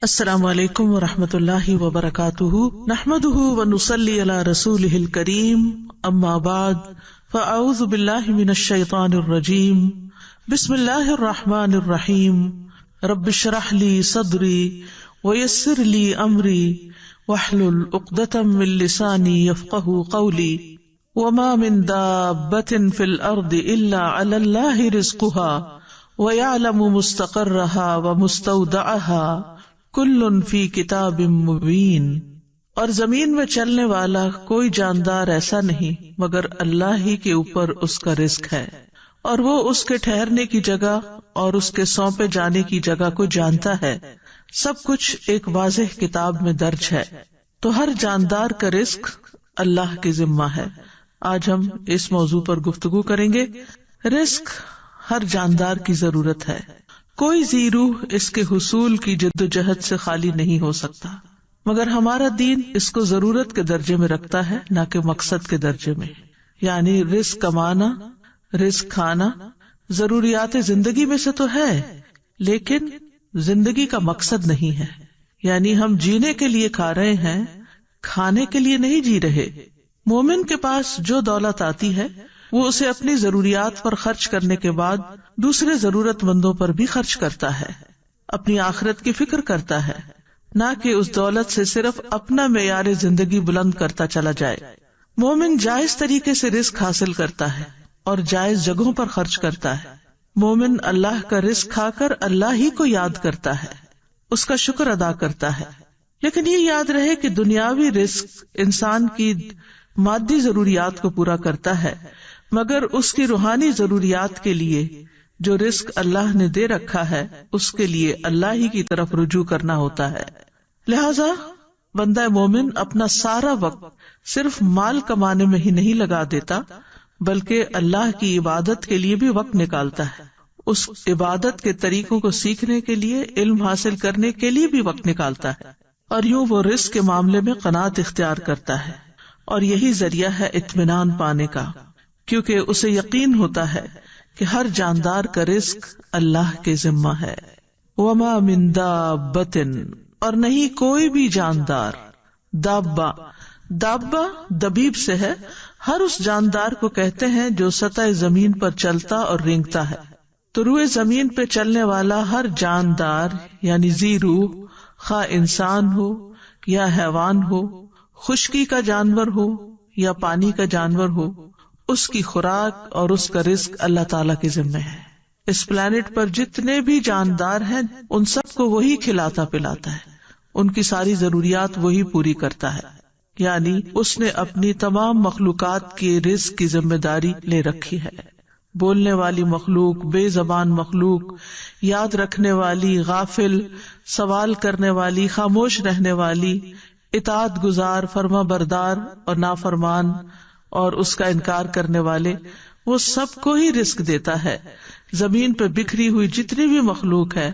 السلام علیکم ورحمۃ اللہ وبرکاتہ، نحمده ونصلی علی رسولہ الکریم، اما بعد فاعوذ باللہ من الشیطان الرجیم، بسم اللہ الرحمن الرحیم، رب اشرح لی صدری ویسر لی امری واحلل عقدۃ من لسانی یفقهوا قولی وما من دابۃ فی الارض الا علی اللہ رزقها ویعلم مستقرها ومستودعها کل فی کتاب مبین۔ اور زمین میں چلنے والا کوئی جاندار ایسا نہیں مگر اللہ ہی کے اوپر اس کا رزق ہے، اور وہ اس کے ٹھہرنے کی جگہ اور اس کے سونپے جانے کی جگہ کو جانتا ہے۔ سب کچھ ایک واضح کتاب میں درج ہے۔ تو ہر جاندار کا رزق اللہ کے ذمہ ہے۔ آج ہم اس موضوع پر گفتگو کریں گے۔ رزق ہر جاندار کی ضرورت ہے، کوئی ذی روح اس کے حصول کی جد و جہد سے خالی نہیں ہو سکتا، مگر ہمارا دین اس کو ضرورت کے درجے میں رکھتا ہے، نہ کہ مقصد کے درجے میں۔ یعنی رزق کمانا، رزق کھانا ضروریات زندگی میں سے تو ہے، لیکن زندگی کا مقصد نہیں ہے۔ یعنی ہم جینے کے لیے کھا رہے ہیں، کھانے کے لیے نہیں جی رہے۔ مومن کے پاس جو دولت آتی ہے وہ اسے اپنی ضروریات پر خرچ کرنے کے بعد دوسرے ضرورت مندوں پر بھی خرچ کرتا ہے، اپنی آخرت کی فکر کرتا ہے، نہ کہ اس دولت سے صرف اپنا معیار زندگی بلند کرتا چلا جائے۔ مومن جائز طریقے سے رزق حاصل کرتا ہے اور جائز جگہوں پر خرچ کرتا ہے۔ مومن اللہ کا رزق کھا کر اللہ ہی کو یاد کرتا ہے، اس کا شکر ادا کرتا ہے۔ لیکن یہ یاد رہے کہ دنیاوی رزق انسان کی مادی ضروریات کو پورا کرتا ہے، مگر اس کی روحانی ضروریات کے لیے جو رزق اللہ نے دے رکھا ہے اس کے لیے اللہ ہی کی طرف رجوع کرنا ہوتا ہے۔ لہذا بندہ مومن اپنا سارا وقت صرف مال کمانے میں ہی نہیں لگا دیتا، بلکہ اللہ کی عبادت کے لیے بھی وقت نکالتا ہے، اس عبادت کے طریقوں کو سیکھنے کے لیے، علم حاصل کرنے کے لیے بھی وقت نکالتا ہے، اور یوں وہ رزق کے معاملے میں قناعت اختیار کرتا ہے، اور یہی ذریعہ ہے اطمینان پانے کا، کیونکہ اسے یقین ہوتا ہے کہ ہر جاندار کا رزق اللہ کے ذمہ ہے۔ وما من دابۃ، اور نہیں کوئی بھی جاندار۔ دابہ دبیب سے ہے، ہر اس جاندار کو کہتے ہیں جو سطح زمین پر چلتا اور رینگتا ہے۔ تو روئے زمین پہ چلنے والا ہر جاندار یعنی ذی روح، خواہ انسان ہو یا حیوان ہو، خشکی کا جانور ہو یا پانی کا جانور ہو، اس کی خوراک اور اس کا رزق اللہ تعالیٰ کے ذمہ ہے۔ اس پلانٹ پر جتنے بھی جاندار ہیں ان سب کو وہی کھلاتا پلاتا ہے، ان کی ساری ضروریات وہی پوری کرتا ہے۔ یعنی اس نے اپنی تمام مخلوقات کے رزق کی ذمہ داری لے رکھی ہے۔ بولنے والی مخلوق، بے زبان مخلوق، یاد رکھنے والی، غافل، سوال کرنے والی، خاموش رہنے والی، اطاعت گزار، فرما بردار اور نافرمان اور اس کا انکار کرنے والے، وہ سب کو ہی رزق دیتا ہے۔ زمین پہ بکھری ہوئی جتنی بھی مخلوق ہے،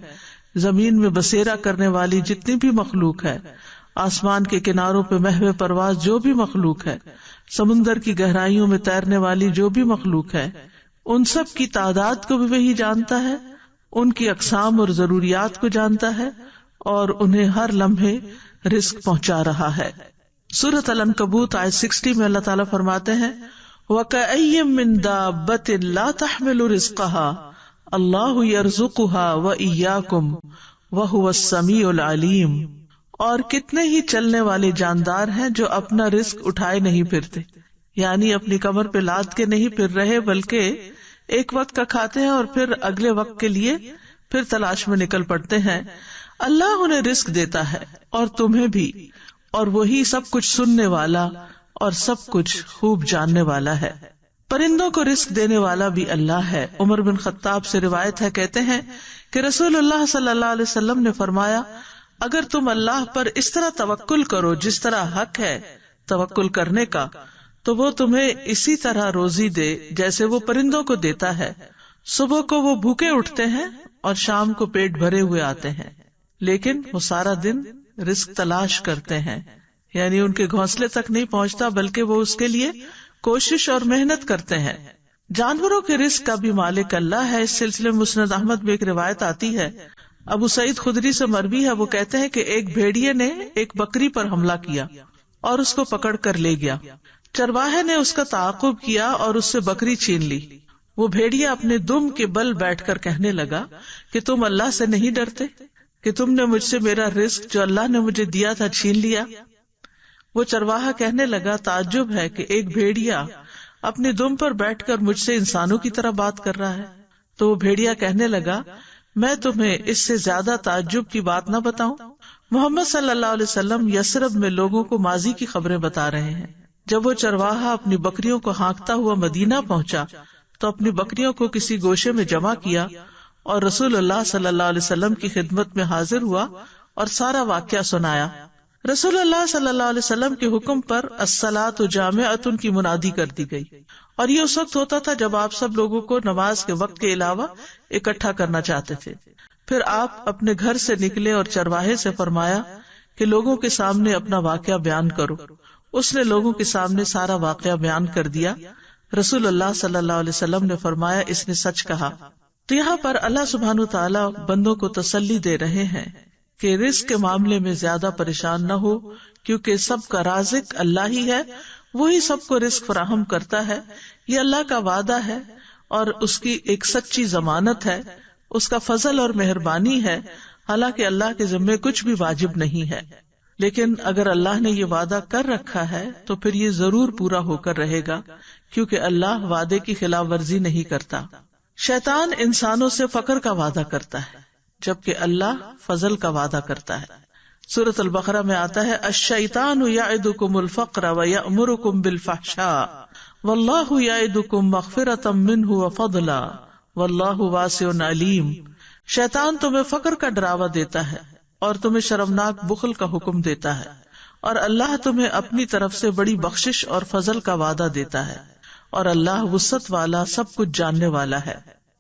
زمین میں بسیرا کرنے والی جتنی بھی مخلوق ہے، آسمان کے کناروں پہ محو پرواز جو بھی مخلوق ہے، سمندر کی گہرائیوں میں تیرنے والی جو بھی مخلوق ہے، ان سب کی تعداد کو بھی وہی جانتا ہے، ان کی اقسام اور ضروریات کو جانتا ہے، اور انہیں ہر لمحے رزق پہنچا رہا ہے۔ سورۃ العنکبوت آیت 60 میں اللہ تعالیٰ فرماتے ہیں وَكَأَيٍّ مِّن دَابَّةٍ لَا تَحْمِلُ رِزْقَهَا اللَّهُ يَرْزُقُهَا وَإِيَّاكُمْ وَهُوَ السَّمِيعُ الْعَلِيمُ، اور کتنے ہی چلنے والے جاندار ہیں جو اپنا رزق اٹھائے نہیں پھرتے، یعنی اپنی کمر پہ لاد کے نہیں پھر رہے، بلکہ ایک وقت کا کھاتے ہیں اور پھر اگلے وقت کے لیے پھر تلاش میں نکل پڑتے ہیں۔ اللہ انہیں رزق دیتا ہے اور تمہیں بھی، اور وہی سب کچھ سننے والا اور سب کچھ خوب جاننے والا ہے۔ پرندوں کو رزق دینے والا بھی اللہ ہے۔ عمر بن خطاب سے روایت ہے، کہتے ہیں کہ رسول اللہ صلی اللہ علیہ وسلم نے فرمایا، اگر تم اللہ پر اس طرح توکل کرو جس طرح حق ہے توکل کرنے کا، تو وہ تمہیں اسی طرح روزی دے جیسے وہ پرندوں کو دیتا ہے۔ صبح کو وہ بھوکے اٹھتے ہیں اور شام کو پیٹ بھرے ہوئے آتے ہیں، لیکن وہ سارا دن رزق تلاش کرتے ہیں، یعنی ان کے گھونسلے تک نہیں پہنچتا بلکہ وہ اس کے لیے کوشش اور محنت کرتے ہیں۔ جانوروں کے رزق کا بھی مالک اللہ ہے۔ اس سلسلے میں مسند احمد میں ایک روایت آتی ہے، ابو سعید خدری سے مروی ہے، وہ کہتے ہیں کہ ایک بھیڑیے نے ایک بکری پر حملہ کیا اور اس کو پکڑ کر لے گیا. چرواہے نے اس کا تعاقب کیا اور اس سے بکری چھین لی. وہ بھیڑیا اپنے دم کے بل بیٹھ کر کہنے لگا کہ تم اللہ سے نہیں ڈرتے کہ تم نے مجھ سے میرا رزق جو اللہ نے مجھے دیا تھا چھین لیا. وہ چرواہا کہنے لگا تعجب ہے کہ ایک بھیڑیا اپنے دم پر بیٹھ کر مجھ سے انسانوں کی طرح بات کر رہا ہے. تو وہ بھیڑیا کہنے لگا میں تمہیں اس سے زیادہ تعجب کی بات نہ بتاؤں؟ محمد صلی اللہ علیہ وسلم یثرب میں لوگوں کو ماضی کی خبریں بتا رہے ہیں. جب وہ چرواہا اپنی بکریوں کو ہانکتا ہوا مدینہ پہنچا تو اپنی بکریوں کو کسی گوشے میں جمع کیا اور رسول اللہ صلی اللہ علیہ وسلم کی خدمت میں حاضر ہوا اور سارا واقعہ سنایا. رسول اللہ صلی اللہ علیہ وسلم کے حکم پر الصلاۃ جامعۃ کی منادی کر دی گئی، اور یہ اس وقت ہوتا تھا جب آپ سب لوگوں کو نماز کے وقت کے علاوہ اکٹھا کرنا چاہتے تھے. پھر آپ اپنے گھر سے نکلے اور چرواہے سے فرمایا کہ لوگوں کے سامنے اپنا واقعہ بیان کرو. اس نے لوگوں کے سامنے سارا واقعہ بیان کر دیا. رسول اللہ صلی اللہ علیہ وسلم نے فرمایا اس نے سچ کہا. تو یہاں پر اللہ سبحانہ تعالیٰ بندوں کو تسلی دے رہے ہیں کہ رزق کے معاملے میں زیادہ پریشان نہ ہو، کیونکہ سب کا رازق اللہ ہی ہے، وہی سب کو رزق فراہم کرتا ہے. یہ اللہ کا وعدہ ہے اور اس کی ایک سچی ضمانت ہے، اس کا فضل اور مہربانی ہے. حالانکہ اللہ کے ذمے کچھ بھی واجب نہیں ہے، لیکن اگر اللہ نے یہ وعدہ کر رکھا ہے تو پھر یہ ضرور پورا ہو کر رہے گا، کیونکہ اللہ وعدے کی خلاف ورزی نہیں کرتا. شیطان انسانوں سے فقر کا وعدہ کرتا ہے جبکہ اللہ فضل کا وعدہ کرتا ہے. سورۃ البقرہ میں آتا ہے الشیطان یعدکم الفقر ویأمرکم بالفحشاء واللہ یعدکم مغفرۃ منہ وفضلا واللہ واسع علیم. شیطان تمہیں فقر کا ڈراوا دیتا ہے اور تمہیں شرمناک بخل کا حکم دیتا ہے، اور اللہ تمہیں اپنی طرف سے بڑی بخشش اور فضل کا وعدہ دیتا ہے، اور اللہ وسعت والا سب کچھ جاننے والا ہے.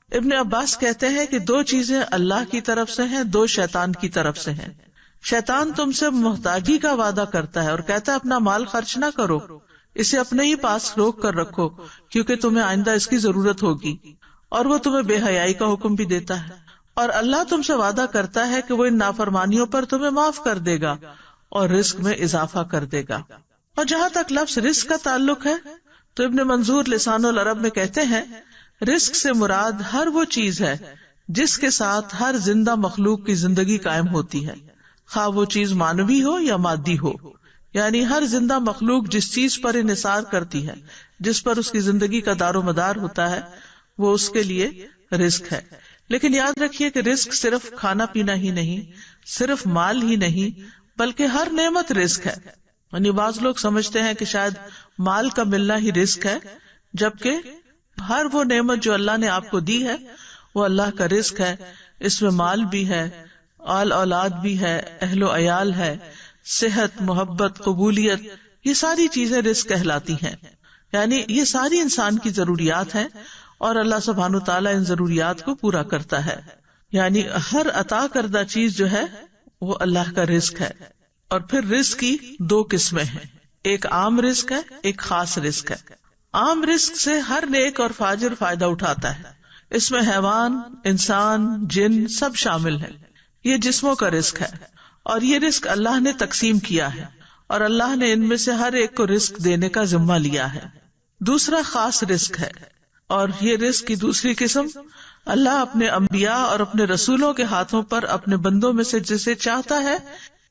ابن عباس کہتے ہیں کہ دو چیزیں اللہ کی طرف سے ہیں، دو شیطان کی طرف سے ہیں. شیطان تم سے محتاجی کا وعدہ کرتا ہے اور کہتا ہے اپنا مال خرچ نہ کرو، اسے اپنے ہی پاس روک کر رکھو کیونکہ تمہیں آئندہ اس کی ضرورت ہوگی، اور وہ تمہیں بے حیائی کا حکم بھی دیتا ہے. اور اللہ تم سے وعدہ کرتا ہے کہ وہ ان نافرمانیوں پر تمہیں معاف کر دے گا اور رزق میں اضافہ کر دے گا. اور جہاں تک لفظ رزق کا تعلق ہے تو ابن منظور لسان العرب میں کہتے ہیں رزق سے مراد ہر وہ چیز ہے جس کے ساتھ ہر زندہ مخلوق کی زندگی قائم ہوتی ہے، خواہ وہ چیز مانوی ہو یا مادی ہو. یعنی ہر زندہ مخلوق جس چیز پر انحصار کرتی ہے، جس پر اس کی زندگی کا دار و مدار ہوتا ہے، وہ اس کے لیے رزق ہے. لیکن یاد رکھیے کہ رزق صرف کھانا پینا ہی نہیں، صرف مال ہی نہیں، بلکہ ہر نعمت رزق ہے. یعنی بعض لوگ سمجھتے ہیں کہ شاید مال کا ملنا ہی رزق ہے، جبکہ ہر وہ نعمت جو اللہ نے آپ کو دی ہے وہ اللہ کا رزق ہے. اس میں مال بھی ہے، آل اولاد بھی ہے، اہل و عیال ہے، صحت، محبت، قبولیت، یہ ساری چیزیں رزق کہلاتی ہیں. یعنی یہ ساری انسان کی ضروریات ہیں اور اللہ سبحانہ تعالیٰ ان ضروریات کو پورا کرتا ہے. یعنی ہر عطا کردہ چیز جو ہے وہ اللہ کا رزق ہے. اور پھر رزق کی دو قسمیں ہیں، ایک عام رزق ہے، ایک خاص رزق ہے. عام رزق سے ہر نیک اور فاجر فائدہ اٹھاتا ہے، اس میں حیوان، انسان، جن سب شامل ہیں. یہ جسموں کا رزق ہے اور یہ رزق اللہ نے تقسیم کیا ہے اور اللہ نے ان میں سے ہر ایک کو رزق دینے کا ذمہ لیا ہے. دوسرا خاص رزق ہے، اور یہ رزق کی دوسری قسم اللہ اپنے انبیاء اور اپنے رسولوں کے ہاتھوں پر اپنے بندوں میں سے جسے چاہتا ہے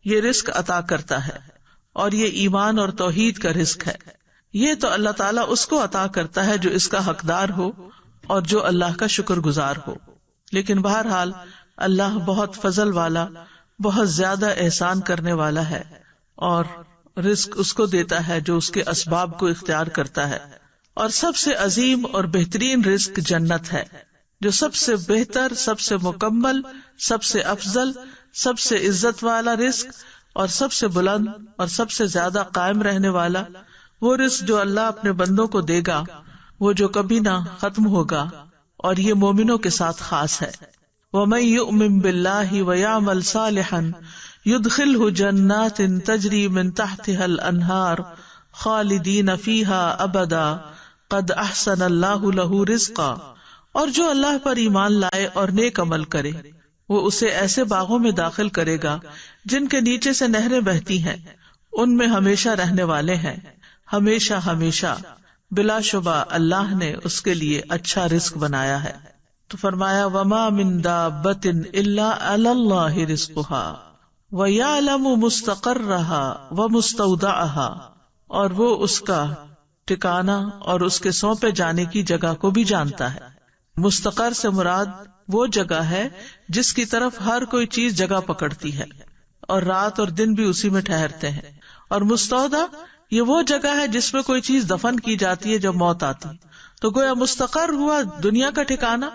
یہ رزق عطا کرتا ہے، اور یہ ایمان اور توحید کا رزق ہے. یہ تو اللہ تعالیٰ اس کو عطا کرتا ہے جو اس کا حقدار ہو اور جو اللہ کا شکر گزار ہو. لیکن بہرحال اللہ بہت فضل والا، بہت زیادہ احسان کرنے والا ہے، اور رزق اس کو دیتا ہے جو اس کے اسباب کو اختیار کرتا ہے. اور سب سے عظیم اور بہترین رزق جنت ہے، جو سب سے بہتر، سب سے مکمل، سب سے افضل، سب سے عزت والا رزق اور سب سے بلند اور سب سے زیادہ قائم رہنے والا وہ رزق جو اللہ اپنے بندوں کو دے گا، وہ جو کبھی نہ ختم ہوگا، اور یہ مومنوں کے ساتھ خاص ہے. وَمَن يُؤْمِن بِاللَّهِ وَيَعْمَلْ صَالِحًا يُدْخِلْهُ جَنَّاتٍ تَجْرِي مِن تَحْتِهَا الْأَنْهَارُ خَالِدِينَ فِيهَا أَبَدًا قَدْ أَحْسَنَ اللَّهُ لَهُ رِزْقًا. اور جو اللہ پر ایمان لائے اور نیک عمل کرے وہ اسے ایسے باغوں میں داخل کرے گا جن کے نیچے سے نہریں بہتی ہیں، ان میں ہمیشہ رہنے والے ہیں، ہمیشہ ہمیشہ، بلا شبہ اللہ نے اس کے لیے اچھا رزق بنایا ہے۔ تو فرمایا وما من دابۃ الا علی اللہ رزقھا ویعلم مستقرھا ومستودعھا، اور وہ اس کا ٹھکانہ اور اس کے سونپے جانے کی جگہ کو بھی جانتا ہے۔ مستقر سے مراد وہ جگہ ہے جس کی طرف ہر کوئی چیز جگہ پکڑتی ہے اور رات اور دن بھی اسی میں ٹھہرتے ہیں، اور مستودع یہ وہ جگہ ہے جس میں کوئی چیز دفن کی جاتی ہے جب موت آتی، تو گویا مستقر ہوا دنیا کا ٹھکانہ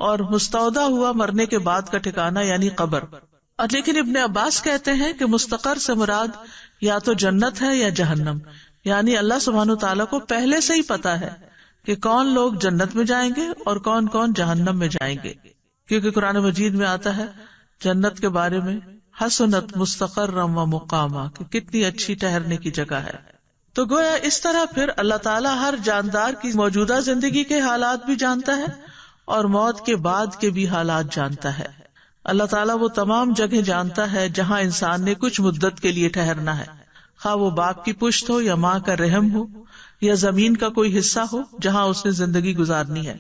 اور مستودع ہوا مرنے کے بعد کا ٹھکانہ یعنی قبر۔ اور لیکن ابن عباس کہتے ہیں کہ مستقر سے مراد یا تو جنت ہے یا جہنم، یعنی اللہ سبحانہ وتعالیٰ کو پہلے سے ہی پتا ہے کہ کون لوگ جنت میں جائیں گے اور کون کون جہنم میں جائیں گے، کیونکہ قرآن مجید میں آتا ہے جنت کے بارے میں حسنت مستقرا و مقاما، کہ کتنی اچھی ٹھہرنے کی جگہ ہے۔ تو گویا اس طرح پھر اللہ تعالیٰ ہر جاندار کی موجودہ زندگی کے حالات بھی جانتا ہے اور موت کے بعد کے بھی حالات جانتا ہے۔ اللہ تعالیٰ وہ تمام جگہ جانتا ہے جہاں انسان نے کچھ مدت کے لیے ٹھہرنا ہے، خواہ وہ باپ کی پشت ہو یا ماں کا رحم ہو یا زمین کا کوئی حصہ ہو جہاں اس نے زندگی گزارنی ہے۔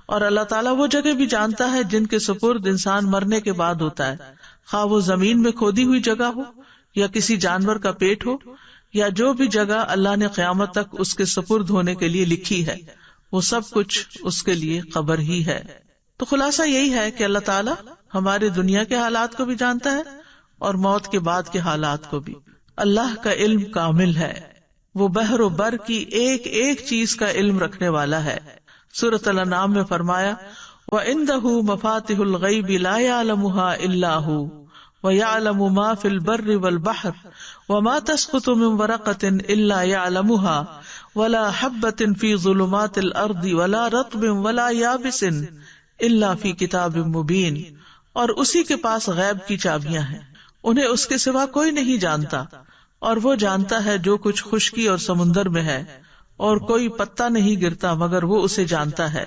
اور اللہ تعالیٰ وہ جگہ بھی جانتا ہے جن کے سپرد انسان مرنے کے بعد ہوتا ہے، خواہ وہ زمین میں کھودی ہوئی جگہ ہو یا کسی جانور کا پیٹ ہو یا جو بھی جگہ اللہ نے قیامت تک اس کے سپرد ہونے کے لیے لکھی ہے، وہ سب کچھ اس کے لیے قبر ہی ہے۔ تو خلاصہ یہی ہے کہ اللہ تعالیٰ ہمارے دنیا کے حالات کو بھی جانتا ہے اور موت کے بعد کے حالات کو بھی۔ اللہ کا علم کامل ہے، وہ بحر و بر کی ایک ایک چیز کا علم رکھنے والا ہے۔ سورۃ الانعام میں فرمایا وَعِندَهُ مَفَاتِحُ الْغَيْبِ لَا يَعْلَمُهَا إِلَّا هُوَ وَيَعْلَمُ مَا فِي الْبَرِّ وَالْبَحْرِ وَمَا تَسْقُطُ مِنْ وَرَقَةٍ إِلَّا يَعْلَمُهَا وَلَا حَبَّةٍ فِي ظُلُمَاتِ الْأَرْضِ وَلَا رَطْبٍ وَلَا يَابِسٍ إِلَّا فِي كِتَابٍ مُبِينٍ، اور اسی کے پاس غیب کی چابیاں ہیں، انہیں اس کے سوا کوئی نہیں جانتا، اور وہ جانتا ہے جو کچھ خشکی اور سمندر میں ہے، اور کوئی پتا نہیں گرتا مگر وہ اسے جانتا ہے،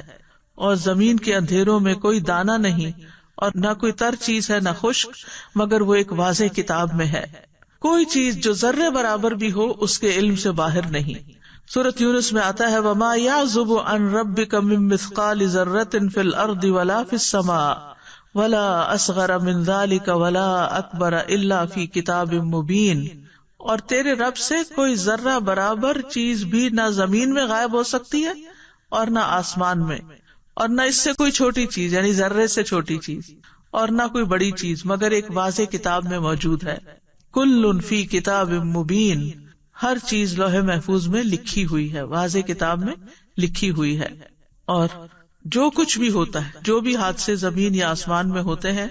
اور زمین کے اندھیروں میں کوئی دانہ نہیں، اور نہ کوئی تر چیز ہے نہ خشک مگر وہ ایک واضح کتاب میں ہے۔ کوئی چیز جو ذرے برابر بھی ہو اس کے علم سے باہر نہیں۔ سورۃ یونس میں آتا ہے وَمَا يَعْزُبُ عَنْ رَبِّكَ مِن مِّثْقَالِ ذَرَّةٍ فِي الْأَرْضِ وَلَا فِي السَّمَاءِ وَلَا أَصْغَرَ مِن ذَلِكَ وَلَا أَكْبَرَ إِلَّا فِي كِتَابٍ مُبِينٍ، اور تیرے رب سے کوئی ذرہ برابر چیز بھی نہ زمین میں غائب ہو سکتی ہے اور نہ آسمان میں، اور نہ اس سے کوئی چھوٹی چیز یعنی ذرے سے چھوٹی چیز اور نہ کوئی بڑی چیز مگر ایک واضح کتاب میں موجود ہے۔ کل فی کتاب مبین، ہر چیز لوح محفوظ میں لکھی ہوئی ہے، واضح کتاب میں لکھی ہوئی ہے۔ اور جو کچھ بھی ہوتا ہے، جو بھی حادثے زمین یا آسمان میں ہوتے ہیں،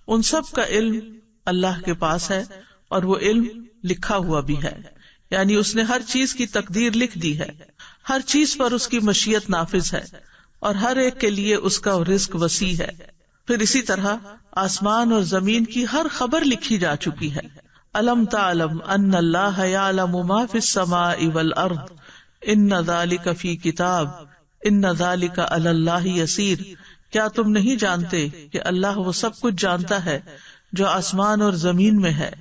ان سب کا علم اللہ کے پاس ہے، اور وہ علم لکھا ہوا بھی ہے، یعنی اس نے ہر چیز کی تقدیر لکھ دی ہے، ہر چیز پر اس کی مشیت نافذ ہے، اور ہر ایک کے لیے اس کا رزق وسیع ہے۔ پھر اسی طرح آسمان اور زمین کی ہر خبر لکھی جا چکی ہے۔ الم تعلم ان اللہ یعلم ما فی السماء والارض ان ذلک فی کتاب ان ذلک علی اللہ یسیر، کیا تم نہیں جانتے کہ اللہ وہ سب کچھ جانتا ہے جو آسمان اور زمین میں ہے،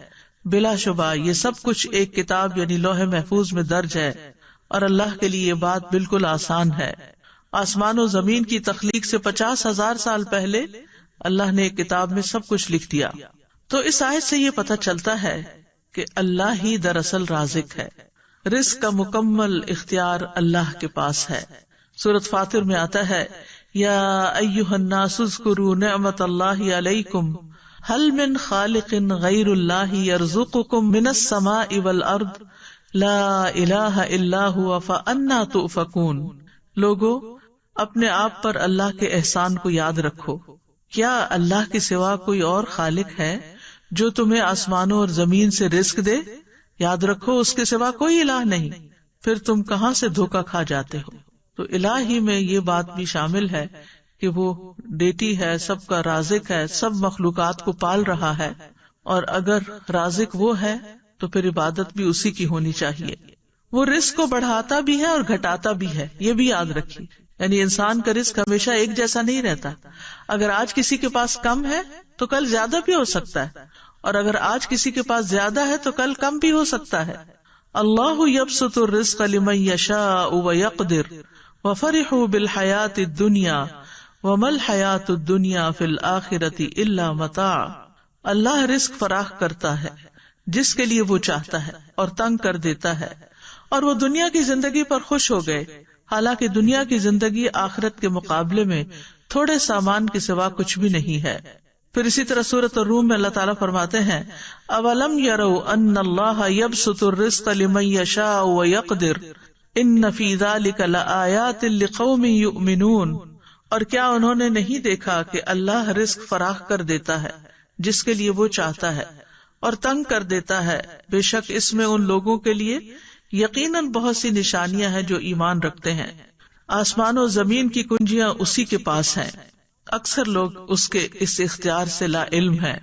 بلا شبہ یہ سب کچھ ایک کتاب یعنی لوح محفوظ میں درج ہے، اور اللہ کے لیے یہ بات بالکل آسان ہے۔ آسمان و زمین کی تخلیق سے 50,000 سال پہلے اللہ نے ایک کتاب میں سب کچھ لکھ دیا۔ تو اس آیت سے یہ پتہ چلتا ہے کہ اللہ ہی دراصل رازق ہے، رزق کا مکمل اختیار اللہ کے پاس ہے۔ سورۃ فاطر میں آتا ہے یا ایھا الناس اذکروا نعمت اللہ علیکم هل من خالق غیر اللہ یرزقکم من السماء والارض لا الہ الا هو فانا تؤفکون۔ لوگو اپنے آپ پر اللہ کے احسان کو یاد رکھو، کیا اللہ کے سوا کوئی اور خالق ہے جو تمہیں آسمانوں اور زمین سے رزق دے؟ یاد رکھو اس کے سوا کوئی الہ نہیں، پھر تم کہاں سے دھوکا کھا جاتے ہو۔ تو الہ ہی میں یہ بات بھی شامل ہے کہ وہ ڈیٹی ہے، سب کا رازق ہے، سب مخلوقات کو پال رہا ہے، اور اگر رازق وہ ہے تو پھر عبادت بھی اسی کی ہونی چاہیے۔ وہ رزق کو بڑھاتا بھی ہے اور گھٹاتا بھی ہے، یہ بھی یاد رکھیے یعنی انسان کا رزق ہمیشہ ایک جیسا نہیں رہتا. اگر آج کسی کے پاس کم ہے تو کل زیادہ بھی ہو سکتا ہے، اور اگر آج کسی کے پاس زیادہ ہے تو کل کم بھی ہو سکتا ہے. اللہ یبسط الرزق لمن یشاء ویقدر وفرحوا بالحیاۃ الدنیا وما الحیاۃ الدنیا فی الآخرۃ الا متاع. اللہ رزق فراخ کرتا ہے جس کے لیے وہ چاہتا ہے اور تنگ کر دیتا ہے، اور وہ دنیا کی زندگی پر خوش ہو گئے، حالانکہ دنیا کی زندگی آخرت کے مقابلے میں تھوڑے سامان کے سوا کچھ بھی نہیں ہے. پھر اسی طرح سورۃ الروم میں اللہ تعالیٰ فرماتے ہیں اولم یروا ان اللہ یبسط الرزق لمن یشاء ویقدر ان فی ذلک لآیات لقوم یؤمنون. اور کیا انہوں نے نہیں دیکھا کہ اللہ رزق فراخ کر دیتا ہے جس کے لیے وہ چاہتا ہے اور تنگ کر دیتا ہے، بے شک اس میں ان لوگوں کے لیے یقیناً بہت سی نشانیاں ہیں جو ایمان رکھتے ہیں. آسمان و زمین کی کنجیاں اسی کے پاس ہیں، اکثر لوگ اس کے اس اختیار سے لا علم ہیں.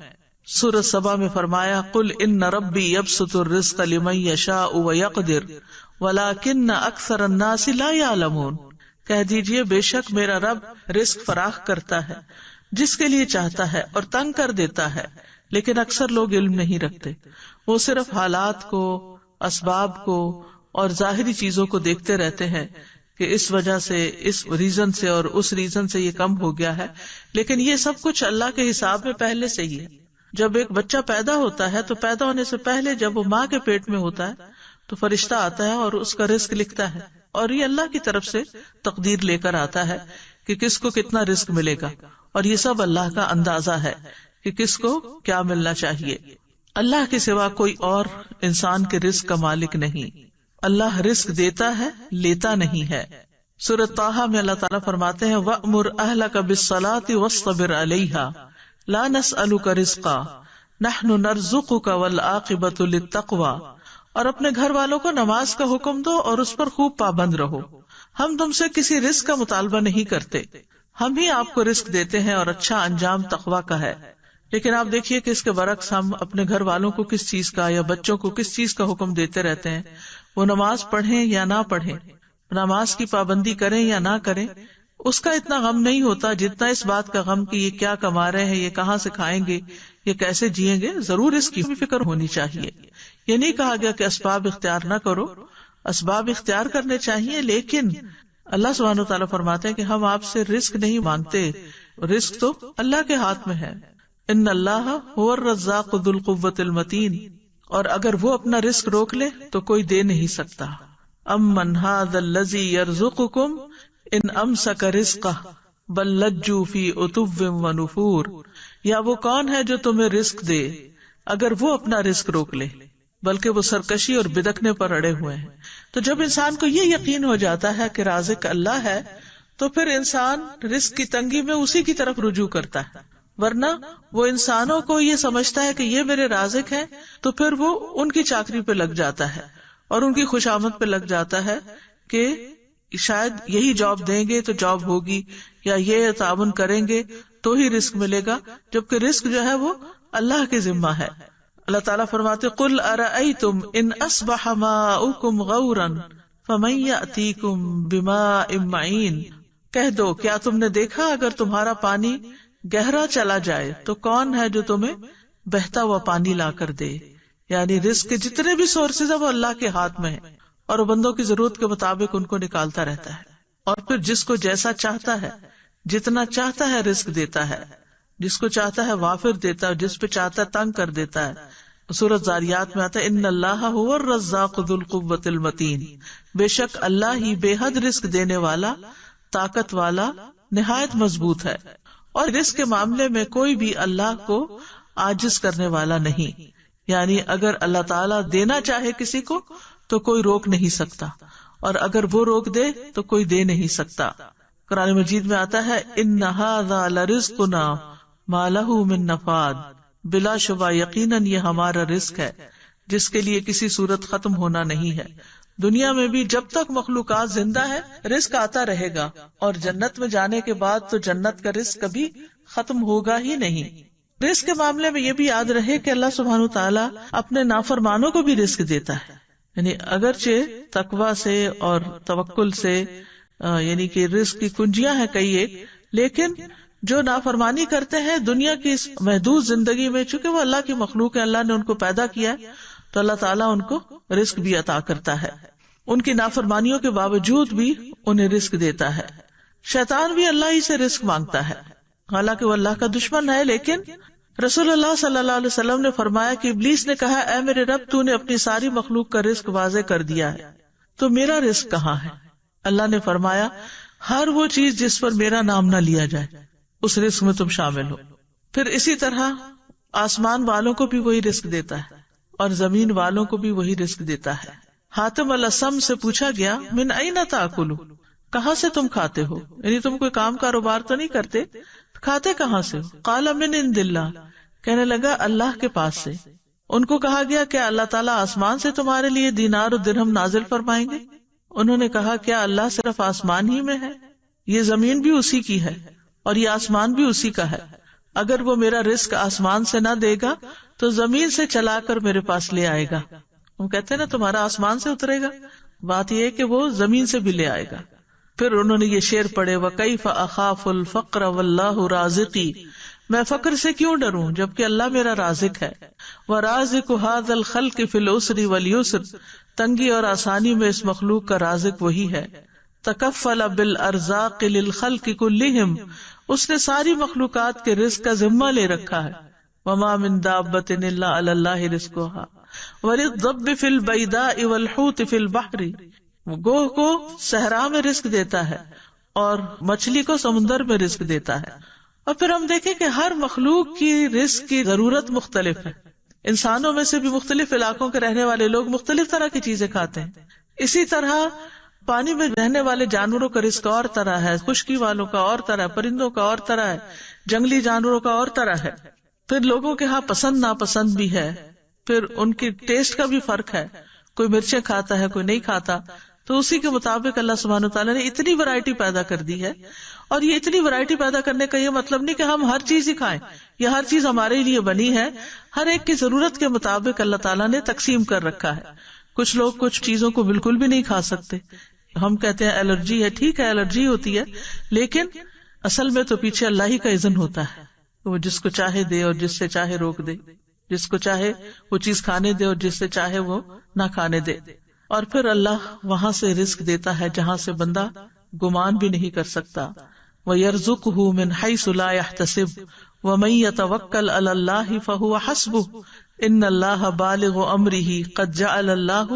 سورۃ سبا میں فرمایا قل ان ربی یبسط الرزق لمن یشاء ویقدر ولکن اکثر الناس لا یعلمون. کہہ دیجئے بے شک میرا رب رزق فراخ کرتا ہے جس کے لیے چاہتا ہے اور تنگ کر دیتا ہے، لیکن اکثر لوگ علم نہیں رکھتے. وہ صرف حالات کو، اسباب کو اور ظاہری چیزوں کو دیکھتے رہتے ہیں کہ اس وجہ سے، اس ریزن سے اور اس ریزن سے یہ کم ہو گیا ہے، لیکن یہ سب کچھ اللہ کے حساب میں پہلے سے ہی ہے. جب ایک بچہ پیدا ہوتا ہے تو پیدا ہونے سے پہلے جب وہ ماں کے پیٹ میں ہوتا ہے تو فرشتہ آتا ہے اور اس کا رزق لکھتا ہے، اور یہ اللہ کی طرف سے تقدیر لے کر آتا ہے کہ کس کو کتنا رزق ملے گا، اور یہ سب اللہ کا اندازہ ہے کہ کس کو کیا ملنا چاہیے. اللہ کے سوا کوئی اور انسان کے رزق کا مالک نہیں. اللہ رزق دیتا ہے، لیتا نہیں ہے. سورۃ طٰہٰ میں اللہ تعالیٰ فرماتے ہیں وَأْمُرْ أَهْلَكَ بِالصَّلَاةِ وَاصْطَبِرْ عَلَيْهَا لَا نَسْأَلُكَ رِزْقًا نَحْنُ نَرْزُقُكَ وَالْعَاقِبَةُ لِلتَّقْوَىٰ. اور اپنے گھر والوں کو نماز کا حکم دو اور اس پر خوب پابند رہو. ہم تم سے کسی رزق کا مطالبہ نہیں کرتے، ہم ہی آپ کو رزق دیتے ہیں، اور اچھا انجام تقویٰ کا ہے. لیکن آپ دیکھیے کہ اس کے برعکس ہم اپنے گھر والوں کو کس چیز کا یا بچوں کو کس چیز کا حکم دیتے رہتے ہیں. وہ نماز پڑھیں یا نہ پڑھیں، نماز کی پابندی کریں یا نہ کریں، اس کا اتنا غم نہیں ہوتا جتنا اس بات کا غم کہ یہ کیا کما رہے ہیں، یہ کہاں سے کھائیں گے، یہ کیسے جیئیں گے. ضرور اس کی فکر ہونی چاہیے. یہ نہیں کہا گیا کہ اسباب اختیار نہ کرو، اسباب اختیار کرنے چاہیے، لیکن اللہ سبحانہ و تعالیٰ فرماتے ہیں کہ ہم آپ سے رزق نہیں مانگتے، رزق تو اللہ کے ہاتھ میں ہے. ان اللہ هو الرزاق ذو القوة المتین. اور اگر وہ اپنا رزق روک لے تو کوئی دے نہیں سکتا. امن ھذا الذی یرزقکم ان امسک رزقہ بل لجوا فی عتو ونفور. یا وہ کون ہے جو تمہیں رزق دے اگر وہ اپنا رزق روک لے، بلکہ وہ سرکشی اور بدکنے پر اڑے ہوئے ہیں. تو جب انسان کو یہ یقین ہو جاتا ہے کہ رازق اللہ ہے تو پھر انسان رزق کی تنگی میں اسی کی طرف رجوع کرتا ہے. ورنہ وہ انسانوں کو یہ سمجھتا ہے کہ یہ میرے رازق ہیں تو پھر وہ ان کی چاکری پہ لگ جاتا ہے اور ان کی خوشامد پہ لگ جاتا ہے کہ شاید یہی جاب دیں گے تو جاب ہوگی، یا یہ تعاون کریں گے تو ہی رزق ملے گا، جبکہ رزق جو ہے وہ اللہ کے ذمہ ہے. اللہ تعالیٰ فرماتے قل ارأیتم ان اصبح ماؤکم غورا فمن یأتیکم بماء معین. کہہ دو کیا تم نے دیکھا اگر تمہارا پانی گہرا چلا جائے تو کون ہے جو تمہیں بہتا ہوا پانی لا کر دے. یعنی رزق کے جتنے بھی سورسز ہیں وہ اللہ کے ہاتھ میں ہیں، اور وہ بندوں کی ضرورت کے مطابق ان کو نکالتا رہتا ہے، اور پھر جس کو جیسا چاہتا ہے، جتنا چاہتا ہے رزق دیتا ہے، جس کو چاہتا ہے وافر دیتا ہے، جس پہ چاہتا ہے تنگ کر دیتا ہے. سورۃ ذاریات میں آتا ہے ان اللہ هو الرزاق ذو القوة المتین. بے شک اللہ ہی بے حد رزق دینے والا، طاقت والا، نہایت مضبوط ہے. اور رزق کے معاملے میں کوئی بھی اللہ کو عاجز کرنے والا نہیں. یعنی اگر اللہ تعالیٰ دینا چاہے کسی کو تو کوئی روک نہیں سکتا، اور اگر وہ روک دے تو کوئی دے نہیں سکتا. قرآن مجید میں آتا ہے ان ھذا لرزقنا ما لہ من نفاد. بلا شبہ یقیناً یہ ہمارا رزق ہے جس کے لیے کسی صورت ختم ہونا نہیں ہے. دنیا میں بھی جب تک مخلوقات زندہ ہے رزق آتا رہے گا، اور جنت میں جانے کے بعد تو جنت کا رزق کبھی ختم ہوگا ہی نہیں. رزق کے معاملے میں یہ بھی یاد رہے کہ اللہ سبحانہ تعالیٰ اپنے نافرمانوں کو بھی رزق دیتا ہے. یعنی اگرچہ تقویٰ سے اور توکل سے یعنی کہ رزق کی کنجیاں ہیں کئی ایک، لیکن جو نافرمانی کرتے ہیں دنیا کی اس محدود زندگی میں، چونکہ وہ اللہ کی مخلوق ہے، اللہ نے ان کو پیدا کیا ہے، تو اللہ تعالیٰ ان کو رزق بھی عطا کرتا ہے، ان کی نافرمانیوں کے باوجود بھی انہیں رزق دیتا ہے۔ شیطان بھی اللہ ہی سے رزق مانگتا ہے، حالانکہ وہ اللہ کا دشمن ہے، لیکن رسول اللہ صلی اللہ علیہ وسلم نے فرمایا کہ ابلیس نے کہا، اے میرے رب، تو نے اپنی ساری مخلوق کا رزق واضح کر دیا ہے، تو میرا رزق کہاں ہے؟ اللہ نے فرمایا، ہر وہ چیز جس پر میرا نام نہ لیا جائے اس رزق میں تم شامل ہو۔ پھر اسی طرح آسمان والوں کو بھی وہی رزق دیتا ہے اور زمین والوں کو بھی وہی رزق دیتا ہے۔ حاتم الاسم سے پوچھا گیا، من این تاکلو، کہاں سے تم کھاتے ہو؟ یعنی تم کوئی کام کاروبار تو نہیں کرتے، کھاتے کہاں سے ہو؟ قال من عند اللہ، کہنے لگا اللہ کے پاس سے۔ ان کو کہا گیا، کیا اللہ تعالیٰ آسمان سے تمہارے لیے دینار و درہم نازل فرمائیں گے؟ انہوں نے کہا، کیا اللہ صرف آسمان ہی میں ہے؟ یہ زمین بھی اسی کی ہے اور یہ آسمان بھی اسی کا ہے، اگر وہ میرا رزق آسمان سے نہ دے گا تو زمین سے چلا کر میرے پاس لے آئے گا۔ ہم کہتے ہیں نا تمہارا آسمان سے اترے گا، بات یہ ہے کہ وہ زمین سے بھی لے آئے گا۔ پھر انہوں نے یہ شعر پڑھے، وَكَيْفَ أَخَافُ الْفَقْرَ وَاللَّهُ رَازِقِي، میں فقر سے کیوں ڈروں جبکہ اللہ میرا رازق ہے۔ وَرَازِقُ هَذَا الْخَلْقِ فِي الْعُسْرِ وَالْيُسْرِ، تنگی اور آسانی میں اس مخلوق کا رازق وہی ہے۔ تکفل بالارزاق للخلق کلہم، اس نے ساری مخلوقات کے رزق کا ذمہ لے رکھا ہے۔ وما من دابۃ الا علی اللہ رزقها وللضب فی البیداء والحوت فی البحر، گوہ کو صحرا میں رزق دیتا ہے اور مچھلی کو سمندر میں رزق دیتا ہے۔ اور پھر ہم دیکھیں کہ ہر مخلوق کی رزق کی ضرورت مختلف ہے، انسانوں میں سے بھی مختلف علاقوں کے رہنے والے لوگ مختلف طرح کی چیزیں کھاتے ہیں، اسی طرح پانی میں رہنے والے جانوروں کا رزق اور طرح ہے، خشکی والوں کا اور طرح، پرندوں کا اور طرح ہے، جنگلی جانوروں کا اور طرح ہے۔ پھر لوگوں کے ہاں پسند ناپسند بھی ہے، پھر ان کی ٹیسٹ کا بھی فرق ہے، کوئی مرچیں کھاتا ہے کوئی نہیں کھاتا، تو اسی کے مطابق اللہ سبحانہ وتعالیٰ نے اتنی ورائٹی پیدا کر دی ہے۔ اور یہ اتنی ورائٹی پیدا کرنے کا یہ مطلب نہیں کہ ہم ہر چیز ہی کھائیں، یہ ہر چیز ہمارے لیے بنی ہے، ہر ایک کی ضرورت کے مطابق اللہ تعالیٰ نے تقسیم کر رکھا ہے۔ کچھ لوگ کچھ چیزوں کو بالکل بھی نہیں کھا سکتے، ہم کہتے ہیں الرجی ہے، ٹھیک ہے الرجی ہوتی ہے، لیکن اصل میں تو پیچھے اللہ ہی کا اذن ہوتا ہے، وہ جس کو چاہے دے اور جس سے چاہے روک دے، جس کو چاہے وہ چیز کھانے دے اور جس سے چاہے وہ نہ کھانے دے۔ اور پھر اللہ وہاں سے رزق دیتا ہے جہاں سے بندہ گمان بھی نہیں کر سکتا۔ وَيَرْزُقُهُ مِنْ حَيْثُ لَا يَحْتَسِبُ وَمَن يَتَوَكَّلْ عَلَى اللَّهِ فَهُوَ حَسْبُهُ إِنَّ اللَّهَ بَالِغُ أَمْرِهِ قَدْ جَعَلَ اللَّهُ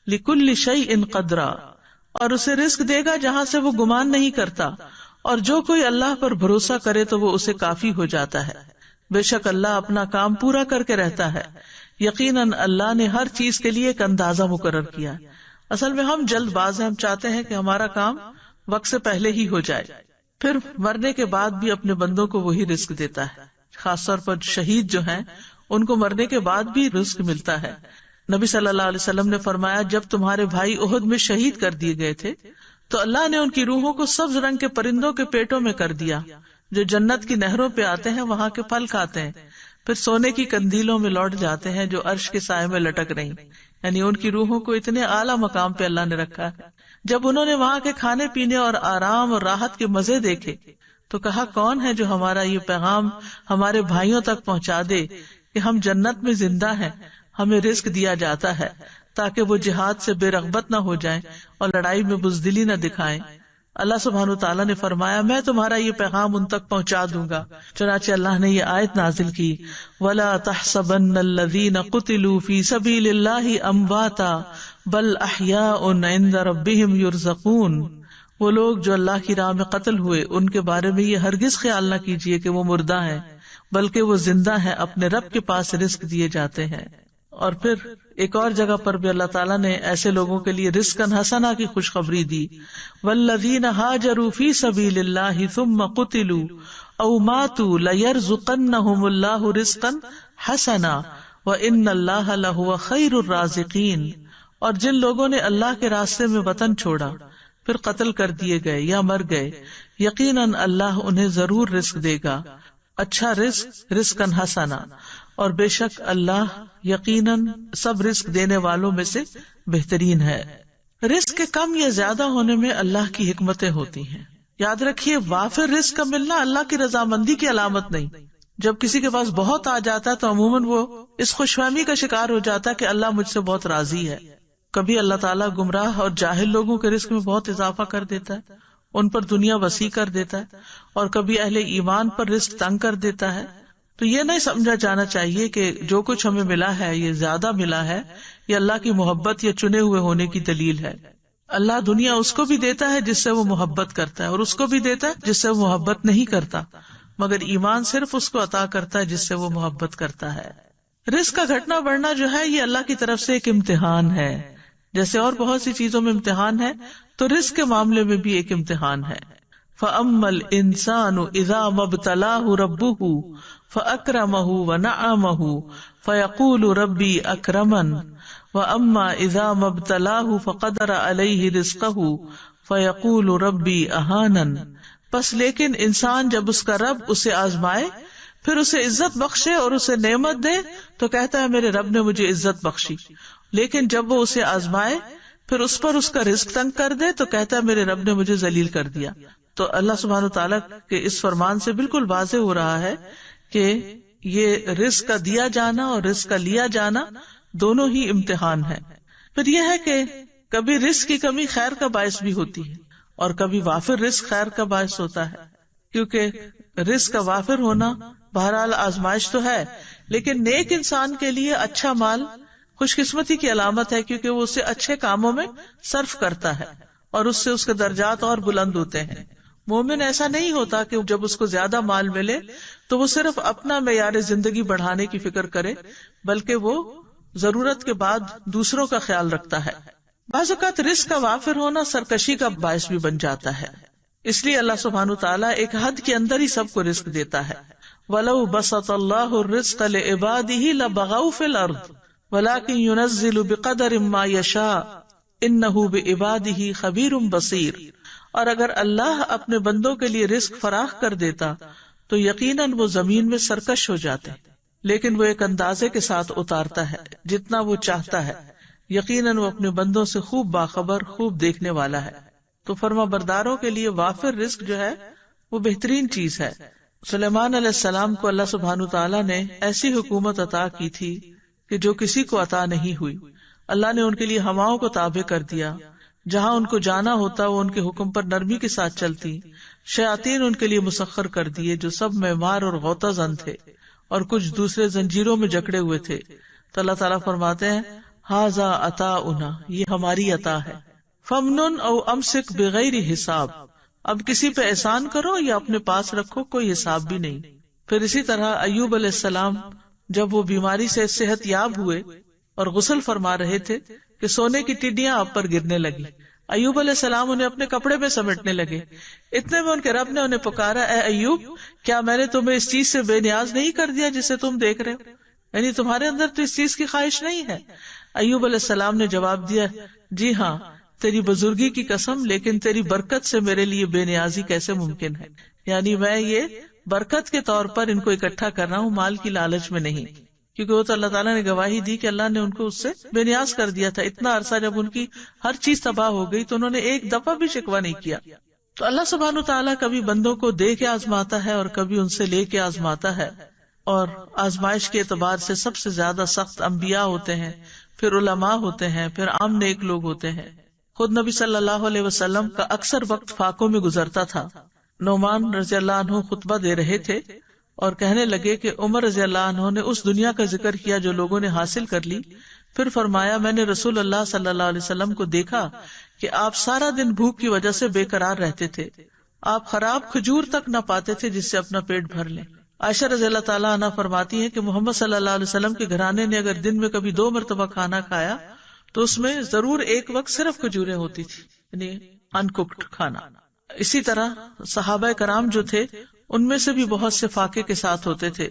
لِكُلِّ شَيْءٍ قَدْرًا، اور اسے رزق دے گا جہاں سے وہ گمان نہیں کرتا، اور جو کوئی اللہ پر بھروسہ کرے تو وہ اسے کافی ہو جاتا ہے۔ بے شک اللہ اپنا کام پورا کر کے رہتا ہے، یقیناً اللہ نے ہر چیز کے لیے ایک اندازہ مقرر کیا۔ اصل میں ہم جلد باز ہیں، ہم چاہتے ہیں کہ ہمارا کام وقت سے پہلے ہی ہو جائے، پھر مرنے کے بعد بھی اپنے بندوں کو وہی رزق دیتا ہے، خاص طور پر شہید جو ہیں ان کو مرنے کے بعد بھی رزق ملتا ہے۔ نبی صلی اللہ علیہ وسلم نے فرمایا، جب تمہارے بھائی احد میں شہید کر دیے گئے تھے تو اللہ نے ان کی روحوں کو سبز رنگ کے پرندوں کے پیٹوں میں کر دیا، جو جنت کی نہروں پہ آتے ہیں، وہاں کے پھل کھاتے ہیں، پھر سونے کی قندیلوں میں لوٹ جاتے ہیں جو عرش کے سائے میں لٹک رہی، یعنی ان کی روحوں کو اتنے اعلیٰ مقام پہ اللہ نے رکھا ہے۔ جب انہوں نے وہاں کے کھانے پینے اور آرام اور راحت کے مزے دیکھے تو کہا، کون ہے جو ہمارا یہ پیغام ہمارے بھائیوں تک پہنچا دے کہ ہم جنت میں زندہ ہیں، ہمیں رزق دیا جاتا ہے تاکہ وہ جہاد سے بے رغبت نہ ہو جائیں اور لڑائی میں بزدلی نہ دکھائیں۔ اللہ سبحانہ تعالیٰ نے فرمایا، میں تمہارا یہ پیغام ان تک پہنچا دوں گا۔ چنانچہ اللہ نے یہ آیت نازل کی، وَلَا تَحْسَبَنَّ الَّذِينَ قُتِلُوا فِي سَبِيلِ اللَّهِ أَمْوَاتًا بَلْ أَحْيَاءٌ عِندَ رَبِّهِمْ يُرْزَقُونَ، وہ لوگ جو اللہ کی راہ میں قتل ہوئے ان کے بارے میں یہ ہرگز خیال نہ کیجیے کہ وہ مردہ ہیں، بلکہ وہ زندہ ہیں، اپنے رب کے پاس رزق دیے جاتے ہیں۔ اور پھر ایک اور جگہ پر بھی اللہ تعالیٰ نے ایسے لوگوں کے لیے رزقاً حسنا کی خوشخبری دی، والذین ہاجروا فی سبیل اللہ ثم قتلوا او ماتوا لیرزقنہم اللہ رزقا حسنا وان اللہ لہو خیر الرازقین، اور جن لوگوں نے اللہ کے راستے میں وطن چھوڑا پھر قتل کر دیے گئے یا مر گئے، یقیناً اللہ انہیں ضرور رزق دے گا، اچھا رزق، رزقاً حسنا، اور بے شک اللہ یقیناً سب رزق دینے والوں میں سے بہترین ہے۔ رزق کے کم یا زیادہ ہونے میں اللہ کی حکمتیں ہوتی ہیں. یاد رکھیے وافر رزق کا ملنا اللہ کی رضامندی کی علامت نہیں. جب کسی کے پاس بہت آ جاتا ہے تو عموماً وہ اس خوش فہمی کا شکار ہو جاتا ہے کہ اللہ مجھ سے بہت راضی ہے. کبھی اللہ تعالیٰ گمراہ اور جاہل لوگوں کے رزق میں بہت اضافہ کر دیتا ہے، ان پر دنیا وسیع کر دیتا ہے، اور کبھی اہل ایمان پر رزق تنگ کر دیتا ہے. تو یہ نہیں سمجھا جانا چاہیے کہ جو کچھ ہمیں ملا ہے یہ زیادہ ملا ہے، یہ اللہ کی محبت یا چنے ہوئے ہونے کی دلیل ہے. اللہ دنیا اس کو بھی دیتا ہے جس سے وہ محبت کرتا ہے، اور اس کو بھی دیتا ہے جس سے وہ محبت نہیں کرتا، مگر ایمان صرف اس کو عطا کرتا ہے جس سے وہ محبت کرتا ہے. رزق کا گھٹنا بڑھنا جو ہے یہ اللہ کی طرف سے ایک امتحان ہے. جیسے اور بہت سی چیزوں میں امتحان ہے تو رزق کے معاملے میں بھی ایک امتحان ہے. فَأَمَّا الْإِنسَانُ إِذَا مَا ابْتَلَاهُ رَبُّهُ فَأَكْرَمَهُ وَنَعَّمَهُ فَيَقُولُ رَبِّي أَكْرَمَنِ وَأَمَّا إِذَا مَا ابْتَلَاهُ فَقَدَرَ عَلَيْهِ رِزْقَهُ فَيَقُولُ رَبِّي أَهَانَنِ. بس لیکن انسان جب اس کا رب اسے آزمائے، پھر اسے عزت بخشے اور اسے نعمت دے تو کہتا ہے میرے رب نے مجھے عزت بخشی. لیکن جب وہ اسے آزمائے پھر اس پر اس کا رزق تنگ کر دے تو کہتا ہے میرے رب نے مجھے ذلیل کر دیا. تو اللہ سبحانہ وتعالیٰ کے اس فرمان سے بالکل واضح ہو رہا ہے کہ یہ رزق کا دیا جانا اور رزق کا لیا جانا دونوں ہی امتحان ہے. پھر یہ ہے کہ کبھی رزق کی کمی خیر کا باعث بھی ہوتی ہے اور کبھی وافر رزق خیر کا باعث ہوتا ہے، کیونکہ رزق کا وافر ہونا بہرحال آزمائش تو ہے، لیکن نیک انسان کے لیے اچھا مال خوش قسمتی کی علامت ہے، کیونکہ وہ اسے اچھے کاموں میں صرف کرتا ہے اور اس سے اس کے درجات اور بلند ہوتے ہیں. مومن ایسا نہیں ہوتا کہ جب اس کو زیادہ مال ملے تو وہ صرف اپنا معیار زندگی بڑھانے کی فکر کرے، بلکہ وہ ضرورت کے بعد دوسروں کا خیال رکھتا ہے. بعض اوقات رزق کا وافر ہونا سرکشی کا باعث بھی بن جاتا ہے، اس لیے اللہ سبحانہ تعالیٰ ایک حد کے اندر ہی سب کو رزق دیتا ہے. وَلَوْ بَسَطَ اللَّهُ الرِّزْقَ لِعِبَادِهِ لَبَغَوْا فِي الْأَرْضِ وَلَكِنْ يُنَزِّلُ بِقَدَرٍ مَا يَشَاءُ إِنَّهُ بِعِبَادِهِ خَبِيرٌ بَصِيرٌ. اور اگر اللہ اپنے بندوں کے لیے رزق فراخ کر دیتا تو یقیناً وہ زمین میں سرکش ہو جاتے، لیکن وہ ایک اندازے کے ساتھ اتارتا ہے جتنا وہ چاہتا ہے. یقیناً وہ اپنے بندوں سے خوب باخبر، خوب دیکھنے والا ہے. تو فرما برداروں کے لیے وافر رزق جو ہے وہ بہترین چیز ہے. سلیمان علیہ السلام کو اللہ سبحانہ تعالیٰ نے ایسی حکومت عطا کی تھی کہ جو کسی کو عطا نہیں ہوئی. اللہ نے ان کے لیے ہواؤں کو تابع کر دیا، جہاں ان کو جانا ہوتا وہ ان کے حکم پر نرمی کے ساتھ چلتی. شیاطین ان کے لیے مسخر کر دیے جو سب معمار اور غوطہ زن تھے، اور کچھ دوسرے زنجیروں میں جکڑے ہوئے تھے. تو اللہ تعالیٰ فرماتے ہیں ھذا عطاؤنا، یہ ہماری عطا ہے. فمنن او امسک بغیر حساب، اب کسی پہ احسان کرو یا اپنے پاس رکھو، کوئی حساب بھی نہیں. پھر اسی طرح ایوب علیہ السلام جب وہ بیماری سے صحت یاب ہوئے اور غسل فرما رہے تھے کہ سونے کی ٹڈیاں آپ پر گرنے لگی. ایوب علیہ السلام انہیں اپنے کپڑے میں سمیٹنے لگے. اتنے میں ان کے رب نے انہیں پکارا، اے ایوب، کیا میں نے تمہیں اس چیز سے بے نیاز نہیں کر دیا جسے تم دیکھ رہے ہو؟ یعنی تمہارے اندر تو اس چیز کی خواہش نہیں ہے؟ ایوب علیہ السلام نے جواب دیا، جی ہاں، تیری بزرگی کی قسم، لیکن تیری برکت سے میرے لیے بے نیازی کیسے ممکن ہے؟ یعنی میں یہ برکت کے طور پر ان کو اکٹھا کر رہا ہوں، مال کی لالچ میں نہیں. کیونکہ وہ تو اللہ تعالیٰ نے گواہی دی کہ اللہ نے ان کو اس سے بے نیاز کر دیا تھا. اتنا عرصہ جب ان کی ہر چیز تباہ ہو گئی تو انہوں نے ایک دفعہ بھی شکوہ نہیں کیا. تو اللہ سبحانہ تعالیٰ کبھی بندوں کو دے کے آزماتا ہے اور کبھی ان سے لے کے آزماتا ہے. اور آزمائش کے اعتبار سے سب سے زیادہ سخت انبیاء ہوتے ہیں، پھر علماء ہوتے ہیں، پھر عام نیک لوگ ہوتے ہیں. خود نبی صلی اللہ علیہ وسلم کا اکثر وقت فاقوں میں گزرتا تھا. نعمان رضی اللہ عنہ خطبہ دے رہے تھے اور کہنے لگے کہ عمر رضی اللہ عنہ نے اس دنیا کا ذکر کیا جو لوگوں نے حاصل کر لی. پھر فرمایا، میں نے رسول اللہ صلی اللہ علیہ وسلم کو دیکھا کہ آپ سارا دن بھوک کی وجہ سے بے قرار رہتے تھے. آپ خراب کھجور تک نہ پاتے تھے جس سے اپنا پیٹ بھر لیں. عائشہ رضی اللہ تعالیٰ عنہ فرماتی ہے کہ محمد صلی اللہ علیہ وسلم کے گھرانے نے اگر دن میں کبھی 2 مرتبہ کھانا کھایا تو اس میں ضرور ایک وقت صرف کھجوریں ہوتی تھی، یعنی ان کوکڈ کھانا. اسی طرح صحابہ کرام جو تھے ان میں سے بھی بہت سے فاقے کے ساتھ ہوتے تھے.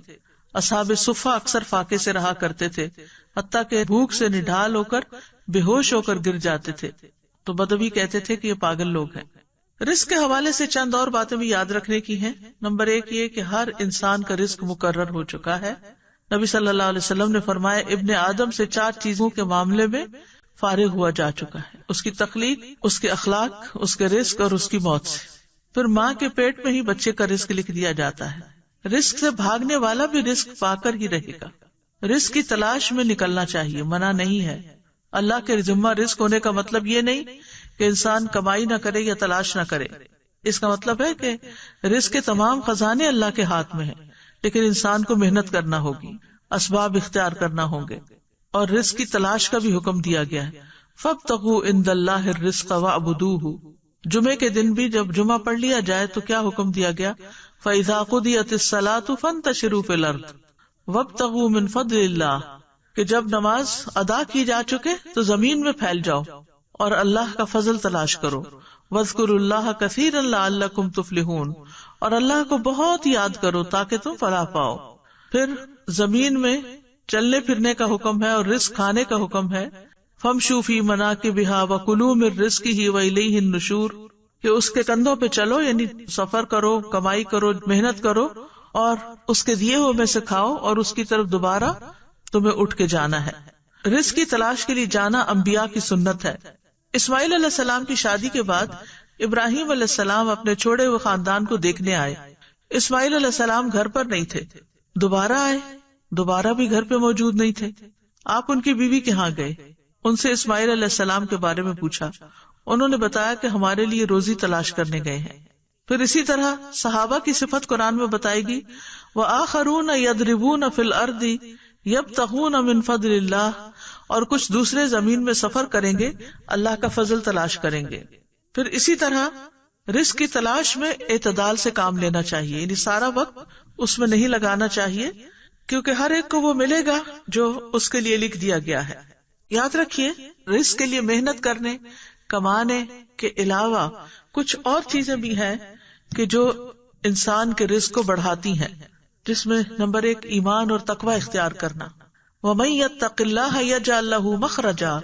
اصحاب صفہ اکثر فاقے سے رہا کرتے تھے، حتیٰ کہ بھوک سے نڈھال ہو کر بے ہوش ہو کر گر جاتے تھے تو بدوی کہتے تھے کہ یہ پاگل لوگ ہیں. رزق کے حوالے سے چند اور باتیں بھی یاد رکھنے کی ہیں. نمبر 1 یہ کہ ہر انسان کا رزق مقرر ہو چکا ہے. نبی صلی اللہ علیہ وسلم نے فرمایا، ابن آدم سے 4 چیزوں کے معاملے میں فارغ ہوا جا چکا ہے، اس کی تخلیق، اس کے اخلاق، اس کے رزق اور اس کی موت سے۔ پھر ماں کے پیٹ میں ہی بچے کا رزق لکھ دیا جاتا ہے۔ رزق سے بھاگنے والا بھی رزق پا کر ہی رہے گا۔ رزق کی تلاش میں نکلنا چاہیے، منع نہیں ہے۔ اللہ کے ذمہ رزق ہونے کا مطلب یہ نہیں کہ انسان کمائی نہ کرے یا تلاش نہ کرے، اس کا مطلب ہے کہ رزق کے تمام خزانے اللہ کے ہاتھ میں ہیں، لیکن انسان کو محنت کرنا ہوگی، اسباب اختیار کرنا ہوں گے، اور رزق کی تلاش کا بھی حکم دیا گیا ہے۔ فَابْتَغُوا عِندَ اللَّهِ الرِّزْقَ وَاعْبُدُوهُ، جمعے کے دن بھی جب جمعہ پڑھ لیا جائے تو کیا حکم دیا گیا؟ فَإِذَا قُضِيَتِ الصَّلَاةُ فَانتَشِرُوا فِي الْأَرْضِ وَابْتَغُوا مِن فَضْلِ اللَّهِ، کہ جب نماز ادا کی جا چکے تو زمین میں پھیل جاؤ اور اللہ کا فضل تلاش کرو۔ وَاذْكُرُوا اللَّهَ كَثِيرًا لَعَلَّكُمْ تُفْلِحُونَ، اور اللہ کو بہت یاد کرو تاکہ تم فلاح پاؤ۔ پھر زمین میں چلنے پھرنے کا حکم ہے اور رزق کھانے کا حکم ہے۔ فَامْشُوا فِي مَنَاكِبِهَا وَكُلُوا مِن رِّزْقِهِ وَإِلَيْهِ النُّشُورُ، کہ اس کے کندھوں پہ چلو، یعنی سفر کرو، کمائی کرو، محنت کرو، اور اس کے دیے ہوئے میں سے کھاؤ، اور اس کی طرف دوبارہ تمہیں اٹھ کے جانا ہے۔ رزق کی تلاش کے لیے جانا انبیاء کی سنت ہے۔ اسماعیل علیہ السلام کی شادی کے بعد ابراہیم علیہ السلام اپنے چھوڑے ہوئے خاندان کو دیکھنے آئے۔ اسماعیل علیہ السلام گھر پر نہیں تھے، دوبارہ آئے، دوبارہ بھی گھر پہ موجود نہیں تھے۔ آپ ان کی بیوی کے ہاں گئے، ان سے اسماعیل علیہ السلام کے بارے میں پوچھا، انہوں نے بتایا کہ ہمارے لیے روزی تلاش کرنے گئے ہیں۔ پھر اسی طرح صحابہ کی صفت قرآن میں بتائی گی، وَآخَرُونَ يَضْرِبُونَ فِي الْأَرْضِ يَبْتَغُونَ مِن فَضْلِ اللَّهِ، اور کچھ دوسرے زمین میں سفر کریں گے، اللہ کا فضل تلاش کریں گے۔ پھر اسی طرح رزق کی تلاش میں اعتدال سے کام لینا چاہیے، یعنی سارا وقت اس میں نہیں لگانا چاہیے، کیونکہ ہر ایک کو وہ ملے گا جو اس کے لیے لکھ دیا گیا ہے۔ یاد رکھیے، رزق کے لیے محنت کرنے، کمانے کے علاوہ کچھ اور چیزیں بھی ہیں کہ جو انسان کے رزق کو بڑھاتی ہیں، جس میں نمبر 1 ایمان اور تقوی اختیار کرنا۔ وَمَن يَتَّقِ اللَّهَ يَجْعَل لَّهُ مَخْرَجًا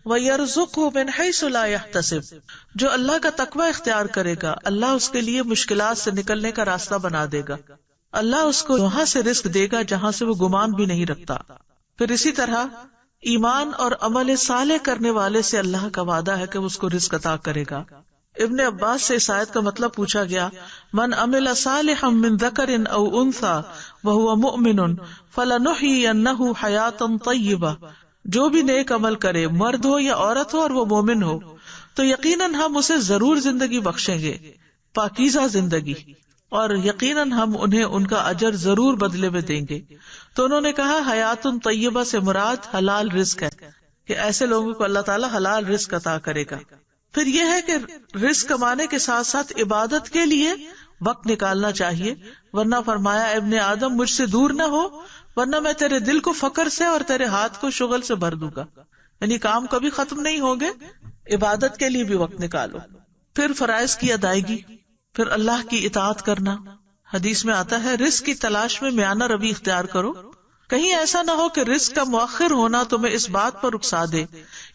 وَيَرْزُقْهُ مِنْ حَيْثُ لَا يَحْتَسِبُ، جو اللہ کا تقوی اختیار کرے گا اللہ اس کے لیے مشکلات سے نکلنے کا راستہ بنا دے گا، اللہ اس کو وہاں سے رزق دے گا جہاں سے وہ گمان بھی نہیں رکھتا۔ پھر اسی طرح ایمان اور عمل صالح کرنے والے سے اللہ کا وعدہ ہے کہ وہ اس کو رزق عطا کرے گا۔ ابن عباس سے اس آیت کا مطلب پوچھا گیا، من عمل صالحا من ذکر او انثى وهو مؤمن فلنحيينه حیاتا طیبہ، جو بھی نیک عمل کرے، مرد ہو یا عورت ہو اور وہ مومن ہو، تو یقیناً ہم اسے ضرور زندگی بخشیں گے، پاکیزہ زندگی، اور یقیناً ہم انہیں ان کا اجر ضرور بدلے میں دیں گے۔ تو انہوں نے کہا حیات طیبہ سے مراد حلال رزق ہے، کہ ایسے لوگوں کو اللہ تعالیٰ حلال رزق عطا کرے گا۔ پھر یہ ہے کہ رزق کمانے کے ساتھ ساتھ عبادت کے لیے وقت نکالنا چاہیے، ورنہ فرمایا ابن آدم مجھ سے دور نہ ہو، ورنہ میں تیرے دل کو فقر سے اور تیرے ہاتھ کو شغل سے بھر دوں گا۔ یعنی کام کبھی ختم نہیں ہوں گے، عبادت کے لیے بھی وقت نکالو۔ پھر فرائض کی ادائیگی، پھر اللہ کی اطاعت کرنا۔ حدیث میں آتا ہے رزق کی تلاش میں میانہ روی اختیار کرو، کہیں ایسا نہ ہو کہ رزق کا مؤخر ہونا تمہیں اس بات پر اکسا دے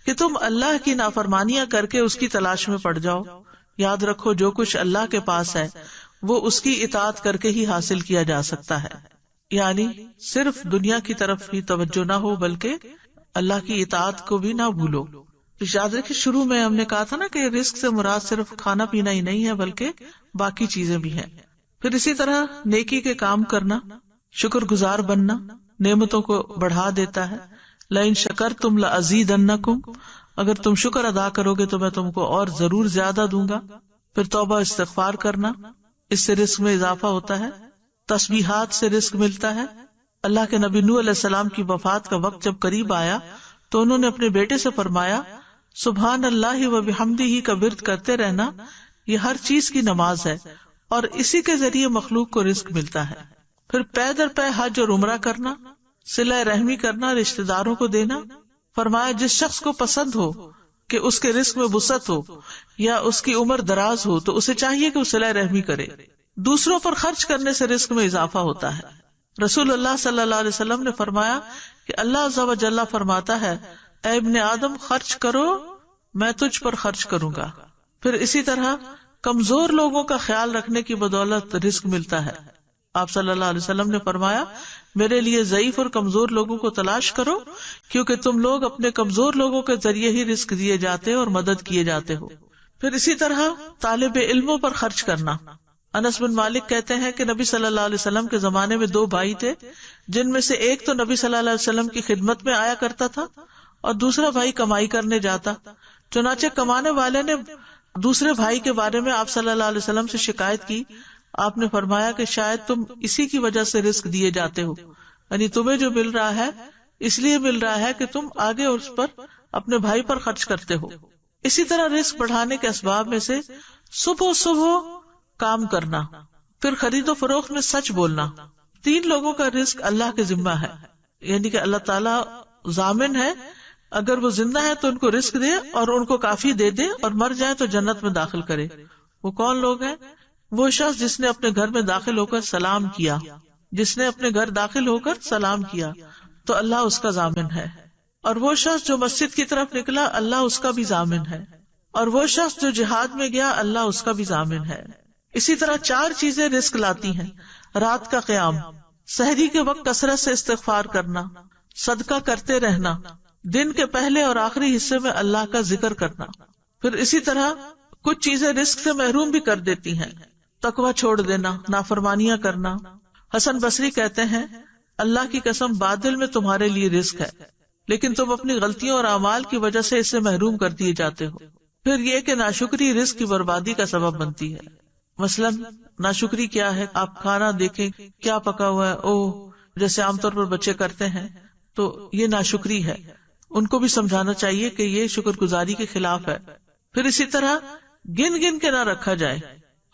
کہ تم اللہ کی نافرمانیاں کر کے اس کی تلاش میں پڑ جاؤ۔ یاد رکھو جو کچھ اللہ کے پاس ہے وہ اس کی اطاعت کر کے ہی حاصل کیا جا سکتا ہے، یعنی صرف دنیا کی طرف ہی توجہ نہ ہو بلکہ اللہ کی اطاعت کو بھی نہ بھولو۔ یاد رکھیں شروع میں ہم نے کہا تھا نا کہ رزق سے مراد صرف کھانا پینا ہی نہیں ہے بلکہ باقی چیزیں بھی ہیں۔ پھر اسی طرح نیکی کے کام کرنا، شکر گزار بننا نعمتوں کو بڑھا دیتا ہے۔ لئن شکرتم لازیدنکم، اگر تم شکر ادا کرو گے تو میں تم کو اور ضرور زیادہ دوں گا۔ پھر توبہ استغفار کرنا، اس سے رزق میں اضافہ ہوتا ہے۔ تسبیحات سے رزق ملتا ہے۔ اللہ کے نبی نوح علیہ السلام کی وفات کا وقت جب قریب آیا تو انہوں نے اپنے بیٹے سے فرمایا سبحان اللہ و بحمدہ کا ورد کرتے رہنا، یہ ہر چیز کی نماز ہے اور اسی کے ذریعے مخلوق کو رزق ملتا ہے۔ پھر پے در پے حج اور عمرہ کرنا، صلہ رحمی کرنا، رشتہ داروں کو دینا۔ فرمایا جس شخص کو پسند ہو کہ اس کے رزق میں وسعت ہو یا اس کی عمر دراز ہو تو اسے چاہیے کہ وہ صلہ رحمی کرے۔ دوسروں پر خرچ کرنے سے رزق میں اضافہ ہوتا ہے۔ رسول اللہ صلی اللہ علیہ وسلم نے فرمایا کہ اللہ عز و جل فرماتا ہے اے ابن آدم خرچ کرو میں تجھ پر خرچ کروں گا۔ پھر اسی طرح کمزور لوگوں کا خیال رکھنے کی بدولت رزق ملتا ہے۔ آپ صلی اللہ علیہ وسلم نے فرمایا میرے لیے ضعیف اور کمزور لوگوں کو تلاش کرو، کیونکہ تم لوگ اپنے کمزور لوگوں کے ذریعے ہی رزق دیے جاتے اور مدد کیے جاتے ہو۔ پھر اسی طرح طالب علموں پر خرچ کرنا۔ انس بن مالک کہتے ہیں کہ نبی صلی اللہ علیہ وسلم کے زمانے میں 2 بھائی تھے، جن میں سے ایک تو نبی صلی اللہ علیہ وسلم کی خدمت میں آیا کرتا تھا اور دوسرا بھائی کمائی کرنے جاتا۔ چنانچہ کمانے والے نے دوسرے بھائی کے بارے میں آپ صلی اللہ علیہ وسلم سے شکایت کی۔ آپ نے فرمایا کہ شاید تم اسی کی وجہ سے رزق دیے جاتے ہو، یعنی تمہیں جو مل رہا ہے اس لیے مل رہا ہے کہ تم آگے اس پر اپنے بھائی پر خرچ کرتے ہو۔ اسی طرح رزق بڑھانے کے اسباب میں سے صبح کام کرنا، پھر خرید و فروخت میں سچ بولنا۔ 3 لوگوں کا رزق اللہ کے ذمہ ہے، یعنی کہ اللہ تعالیٰ ضامن ہے، اگر وہ زندہ ہے تو ان کو رزق دے اور ان کو کافی دے دے، اور مر جائے تو جنت میں داخل کرے۔ وہ کون لوگ ہیں؟ وہ شخص جس نے اپنے گھر میں داخل ہو کر سلام کیا، جس نے اپنے گھر داخل ہو کر سلام کیا تو اللہ اس کا ضامن ہے، اور وہ شخص جو مسجد کی طرف نکلا اللہ اس کا بھی ضامن ہے، اور وہ شخص جو جہاد میں گیا اللہ اس کا بھی ضامن ہے۔ اسی طرح 4 چیزیں رزق لاتی ہیں: رات کا قیام، سحری کے وقت کثرت سے استغفار کرنا، صدقہ کرتے رہنا، دن کے پہلے اور آخری حصے میں اللہ کا ذکر کرنا۔ پھر اسی طرح کچھ چیزیں رزق سے محروم بھی کر دیتی ہیں: تقوی چھوڑ دینا، نافرمانیاں کرنا۔ حسن بصری کہتے ہیں اللہ کی قسم باطل میں تمہارے لیے رزق ہے، لیکن تم اپنی غلطیوں اور اعمال کی وجہ سے اس سے محروم کر دیے جاتے ہو۔ پھر یہ کہ ناشکری رزق کی بربادی کا سبب بنتی ہے۔ مثلاً ناشکری کیا ہے؟ آپ کھانا دیکھیں کیا پکا ہوا ہے، جیسے عام طور پر بچے کرتے ہیں، تو یہ ناشکری ہے۔ ان کو بھی سمجھانا چاہیے کہ یہ شکر گزاری کے خلاف ہے۔ پھر اسی طرح گن گن کے نہ رکھا جائے۔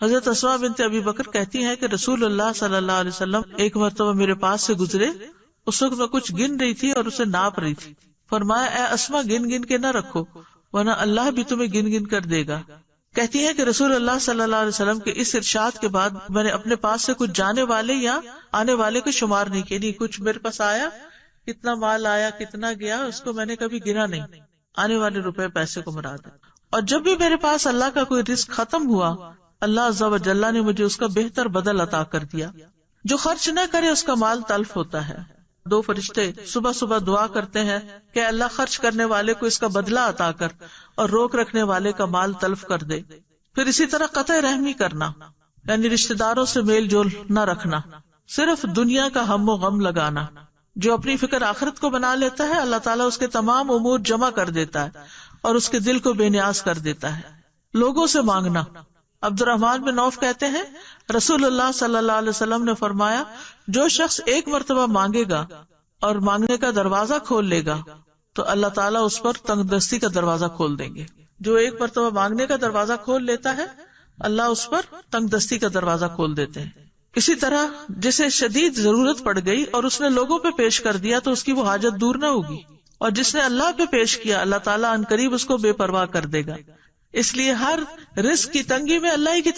حضرت اسماء بنت ابی بکر کہتی ہیں کہ رسول اللہ صلی اللہ علیہ وسلم ایک مرتبہ میرے پاس سے گزرے، اس وقت میں کچھ گن رہی تھی اور اسے ناپ رہی تھی۔ فرمایا اے اسماء گن گن کے نہ رکھو ورنہ اللہ بھی تمہیں گن گن کر دے گا۔ کہتی ہے کہ رسول اللہ صلی اللہ علیہ وسلم کے اس ارشاد کے بعد میں نے اپنے پاس سے کچھ جانے والے یا آنے والے کو شمار نہیں کیا، نہیں کچھ میرے پاس آیا، کتنا مال آیا کتنا گیا اس کو میں نے کبھی گنا نہیں، آنے والے روپے پیسے کو مراد ہے۔ اور جب بھی میرے پاس اللہ کا کوئی رزق ختم ہوا اللہ عز و جل نے مجھے اس کا بہتر بدل عطا کر دیا۔ جو خرچ نہ کرے اس کا مال تلف ہوتا ہے۔ 2 فرشتے صبح صبح دعا کرتے ہیں کہ اللہ خرچ کرنے والے کو اس کا بدلہ عطا کر اور روک رکھنے والے کا مال تلف کر دے۔ پھر اسی طرح قطع رحمی کرنا، یعنی رشتہ داروں سے میل جول نہ رکھنا، صرف دنیا کا ہم و غم لگانا۔ جو اپنی فکر آخرت کو بنا لیتا ہے اللہ تعالیٰ اس کے تمام امور جمع کر دیتا ہے اور اس کے دل کو بے نیاز کر دیتا ہے۔ لوگوں سے مانگنا، عبد الرحمن بن عوف کہتے ہیں رسول اللہ صلی اللہ علیہ وسلم نے فرمایا جو شخص 1 مرتبہ مانگے گا اور مانگنے کا دروازہ کھول لے گا تو اللہ تعالیٰ اس پر تنگ دستی کا دروازہ کھول دیں گے۔ جو 1 مرتبہ مانگنے کا دروازہ کھول لیتا ہے اللہ اس پر تنگ دستی کا دروازہ کھول دیتے ہیں۔ اسی طرح جسے شدید ضرورت پڑ گئی اور اس نے لوگوں پہ پیش کر دیا تو اس کی وہ حاجت دور نہ ہوگی، اور جس نے اللہ پہ پیش کیا اللہ تعالیٰ عنقریب اس کو بے پرواہ کر دے گا۔ اس لیے ہر رزق کی تنگی میں اللہ ہی کی